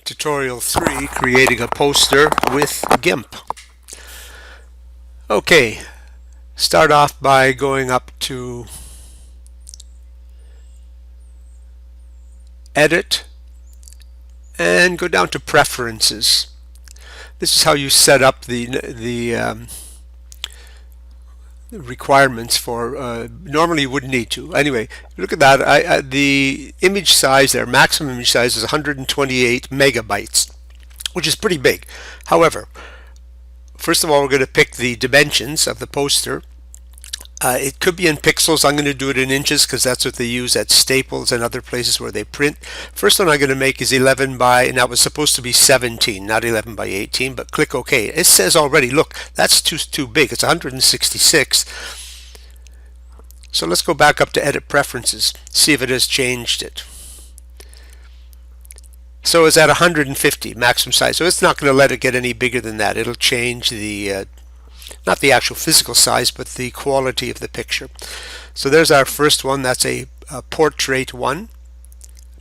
Tutorial 3, creating a poster with GIMP. Okay, start off by going up to Edit and go down to Preferences. This is how you set up the requirements for, normally you wouldn't need to. Anyway, look at that. The image size there, maximum image size is 128 megabytes, which is pretty big. However, first of all, we're going to pick the dimensions of the poster. It could be in pixels. I'm going to do it in inches because that's what they use at Staples and other places where they print. First one I'm going to make is 11 by, and that was supposed to be 17, not 11 by 18, but click OK. It says already, look, that's too big. It's 166. So let's go back up to Edit Preferences, see if it has changed it. So it's at 150 maximum size. So it's not going to let it get any bigger than that. It'll change the not the actual physical size, but the quality of the picture. So there's our first one. That's a portrait one,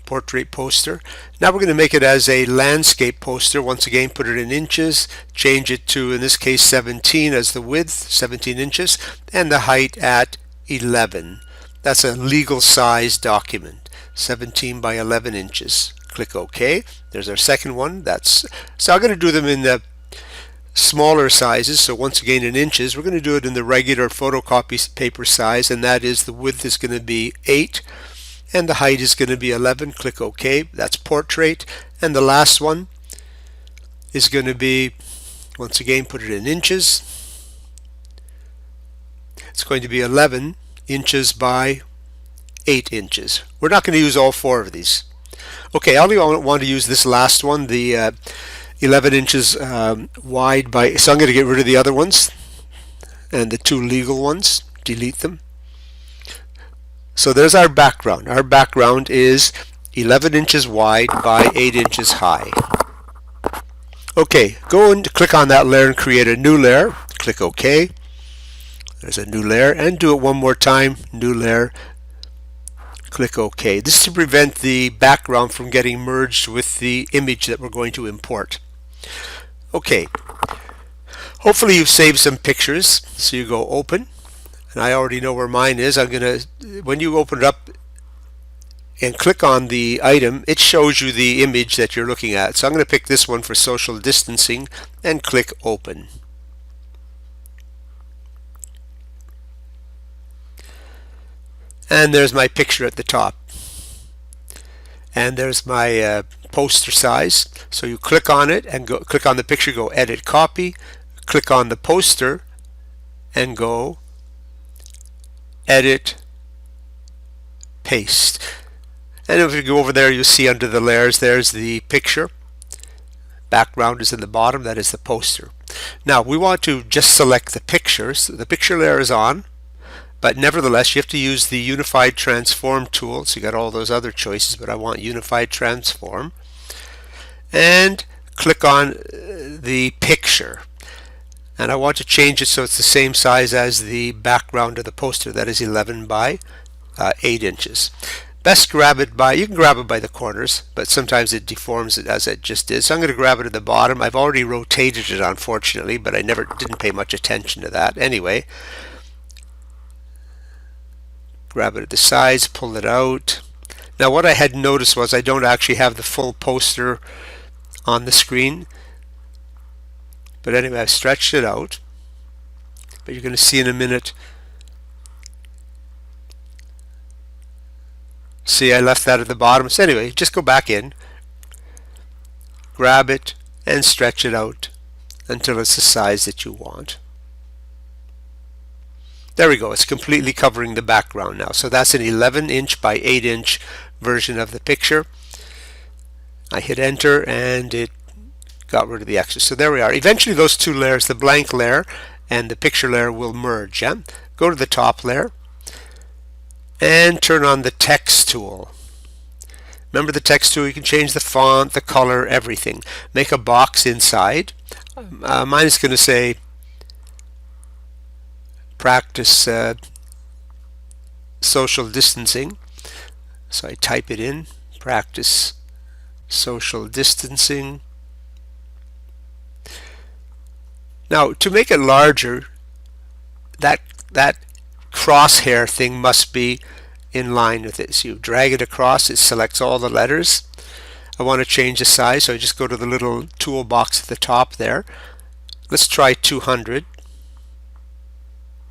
portrait poster. Now we're going to make it as a landscape poster. Once again, put it in inches, change it to, in this case, 17 as the width, 17 inches, and the height at 11. That's a legal size document, 17 by 11 inches. Click OK. There's our second one. So I'm going to do them in the smaller sizes, so once again in inches. We're going to do it in the regular photocopy paper size, and that is the width is going to be 8 and the height is going to be 11. Click OK. That's portrait. And the last one is going to be, once again, put it in inches. It's going to be 11 inches by 8 inches. We're not going to use all 4 of these. Okay, I only want to use this last one, the 11 inches wide by, so I'm going to get rid of the other ones and the 2 legal ones, delete them. So there's our background. Our background is 11 inches wide by 8 inches high. Okay, go and click on that layer and create a new layer. Click OK. There's a new layer, and do it one more time. New layer. Click OK. This is to prevent the background from getting merged with the image that we're going to import. Okay, hopefully you've saved some pictures. So you go open, and I already know where mine is. When you open it up and click on the item, it shows you the image that you're looking at. So I'm going to pick this one for social distancing and click open. And there's my picture at the top. And there's my poster size. So you click on it and go click on the picture, go edit copy, click on the poster and go edit paste. And if you go over there, you'll see under the layers there's the picture. Background is in the bottom, that is the poster. Now we want to just select the picture. So the picture layer is on. But nevertheless, you have to use the Unified Transform tool. So you got all those other choices, but I want Unified Transform. And click on the picture. And I want to change it so it's the same size as the background of the poster. That is 11 by 8 inches. Best grab it by, you can grab it by the corners, but sometimes it deforms it as it just is. So I'm going to grab it at the bottom. I've already rotated it, unfortunately, but I didn't pay much attention to that. Anyway, grab it at the sides, pull it out. Now what I had noticed was I don't actually have the full poster on the screen. But anyway, I've stretched it out. But you're going to see in a minute. See, I left that at the bottom. So anyway, just go back in, grab it, and stretch it out until it's the size that you want. There we go. It's completely covering the background now. So that's an 11 inch by 8 inch version of the picture. I hit enter and it got rid of the extra. So there we are. Eventually those 2 layers, the blank layer and the picture layer, will merge. Yeah? Go to the top layer and turn on the text tool. Remember the text tool, you can change the font, the color, everything. Make a box inside. Mine is going to say practice social distancing. So I type it in, practice social distancing. Now to make it larger, that crosshair thing must be in line with it. So you drag it across, it selects all the letters. I want to change the size, so I just go to the little toolbox at the top there. Let's try 200.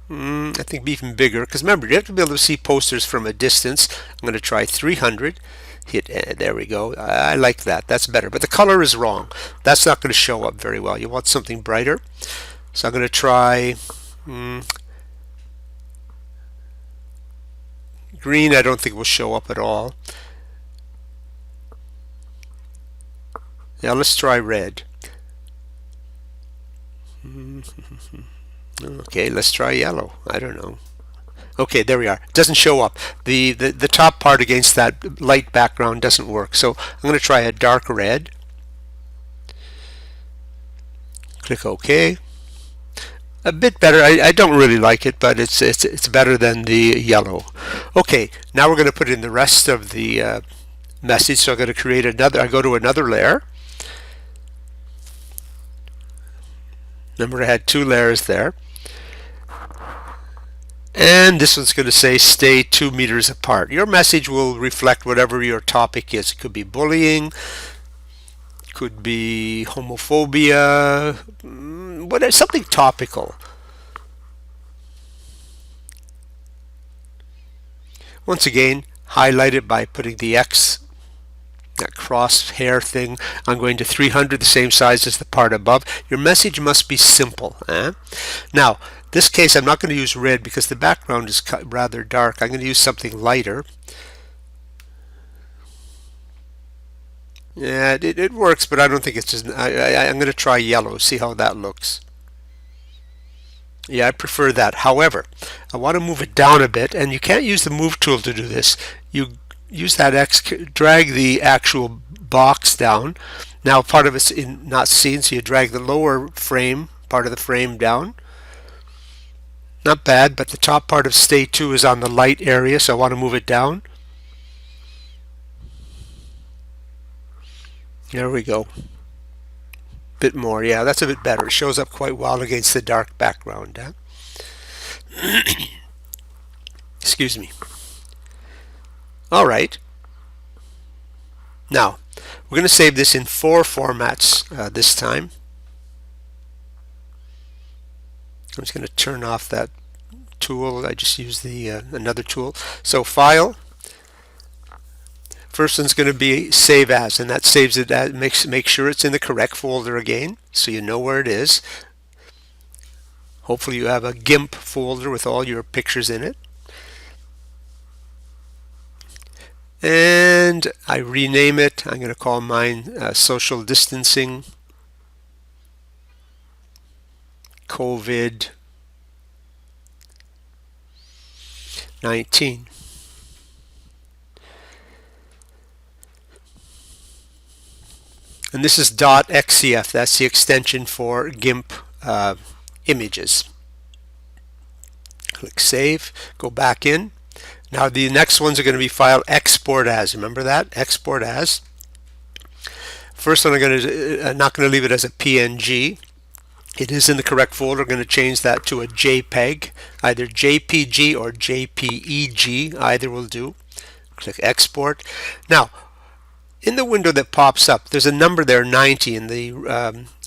I think even bigger, because remember, you have to be able to see posters from a distance. I'm going to try 300. Hit, there we go. I like that. That's better. But the color is wrong. That's not going to show up very well. You want something brighter. So I'm going to try green. I don't think will show up at all. Now let's try red. Okay, let's try yellow. I don't know. Okay, there we are. It doesn't show up. The top part against that light background doesn't work. So I'm going to try a dark red. Click OK. A bit better. I don't really like it, but it's better than the yellow. Okay, now we're going to put in the rest of the message. So I'm going to create another. I go to another layer. Remember, I had 2 layers there. And this one's going to say stay 2 meters apart. Your message will reflect whatever your topic is. It could be bullying, could be homophobia, whatever, something topical. Once again, highlight it by putting the X, that crosshair thing. I'm going to 300, the same size as the part above. Your message must be simple. Now, this case I'm not going to use red because the background is rather dark. I'm going to use something lighter. Yeah, it works, but I don't think it's just. I'm going to try yellow, see how that looks. Yeah, I prefer that. However, I want to move it down a bit, and you can't use the move tool to do this. You use that X, drag the actual box down. Now part of it's not seen, so you drag the lower frame, part of the frame down. Not bad, but the top part of stay 2 is on the light area, so I want to move it down. There we go. Bit more. Yeah, that's a bit better. It shows up quite well against the dark background. Excuse me. All right. Now, we're going to save this in 4 formats this time. I'm just going to turn off that tool. I just used the another tool. So File. First one's going to be Save As, and that saves it. Make sure it's in the correct folder again, so you know where it is. Hopefully you have a GIMP folder with all your pictures in it. And I rename it. I'm going to call mine Social Distancing COVID-19. And this is .xcf. That's the extension for GIMP images. Click Save. Go back in. Now the next ones are going to be file Export As. Remember that? Export As. First one I'm not going to leave it as a PNG. It is in the correct folder. I'm going to change that to a JPEG, either JPG or JPEG. Either will do. Click Export. Now, in the window that pops up, there's a number there, 90, in the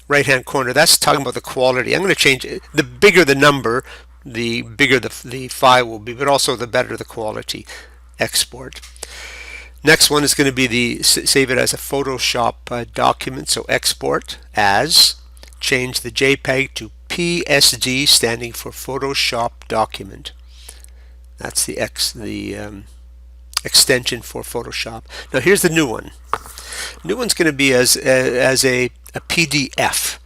right-hand corner. That's talking about the quality. I'm going to change it. The bigger the number, the bigger the file will be, but also the better the quality. Export. Next one is going to be save it as a Photoshop document. So Export As. Change the JPEG to PSD, standing for Photoshop Document. That's the extension for Photoshop. Now here's the new one. New one's going to be as a PDF.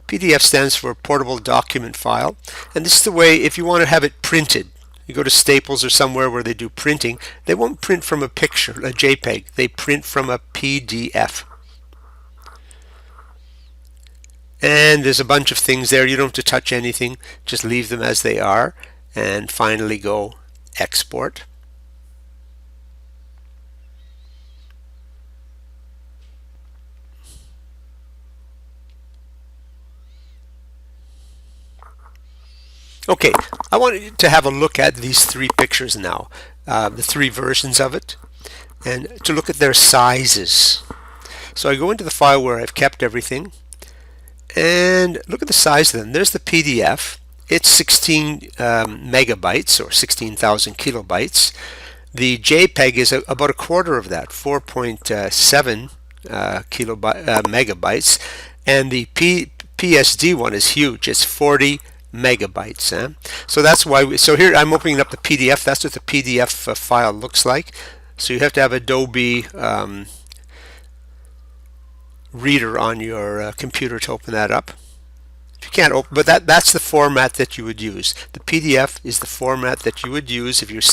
PDF stands for Portable Document File, and this is the way if you want to have it printed. You go to Staples or somewhere where they do printing, they won't print from a picture, a JPEG. They print from a PDF. And there's a bunch of things there. You don't have to touch anything. Just leave them as they are. And finally go Export. Okay, I want you to have a look at these three pictures now, the three versions of it, and to look at their sizes. So I go into the file where I've kept everything, and look at the size of them. There's the PDF. It's 16 megabytes or 16,000 kilobytes. The JPEG is about a quarter of that, 4.7 megabytes, and the PSD one is huge. It's 40 megabytes. So that's why so here I'm opening up the PDF. That's what the PDF file looks like. So you have to have Adobe Reader on your computer to open that up. If you can't open, but that's the format that you would use. The PDF is the format that you would use if you're